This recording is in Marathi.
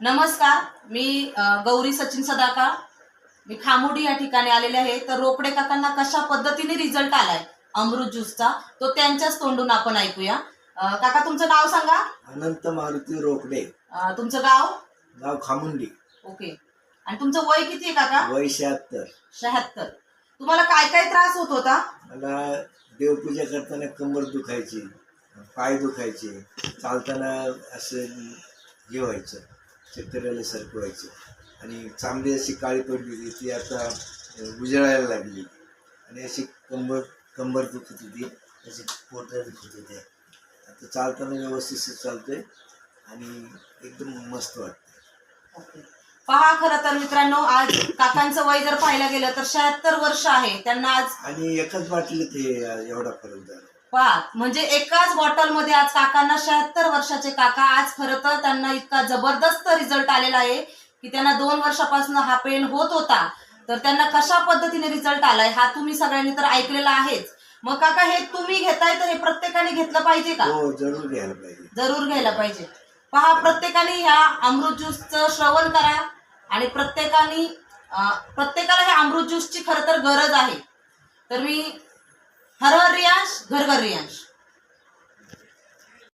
नमस्कार, मी गौरी सचिन सदाका. मी खामोडी या ठिकाणी आलेले आहे. तर रोकडे काकांना कशा पद्धतीने रिझल्ट आलाय अमृत ज्यूसचा तो त्यांच्याच तोंडून आपण ऐकूया. काका तुमचं नाव सांगा. अनंत मारुती रोकडे. तुमचं गाव? गाव खामुंडी. ओके. आणि तुमचं वय किती आहे काका? वय 76. 76. तुम्हाला काय काय त्रास होत होता? मला देवपूजा करताना कंबर दुखायची, पाय दुखायचे, चालताना असं हे व्हायचं, चक्कर आल्यासारखं व्हायचं आणि चांगली अशी काळी पडली होती, ती आता उजळायला लागली आणि अशी कंबर दुखत होती, अशी पोटं दुखत होते. आता चालताना व्यवस्थित चालतोय आणि एकदम मस्त वाटतं. पहा, खरं तर मित्रांनो, आज काकांचं वय जर पाहायला गेलं तर 76 वर्ष आहे त्यांना आज. आणि एकाच बाटलीत हे एवढा फरक झाला. पहा, म्हणजे एकाच बॉटल मध्ये आज काकांना 76 वर्षाचे काका आज खरं तर त्यांना इतका जबरदस्त रिझल्ट आलेला आहे की त्यांना 2 वर्षापासून हा पेन होत होता. तर त्यांना कशा पद्धतीने रिझल्ट आलाय हा तुम्ही सगळ्यांनी तर ऐकलेला आहेच. मग काका, हे तुम्ही घेताय तर हे प्रत्येकाने घेतलं पाहिजे का? हो, जरूर घ्यायला पाहिजे. जरूर घ्यायला पाहिजे. पहा, प्रत्येकाने ह्या अमृत ज्यूसचं श्रवण करा आणि प्रत्येकाला ह्या अमृत ज्यूसची खरं तर गरज आहे. तर मी हर हर रियांश, घर घर रियांश.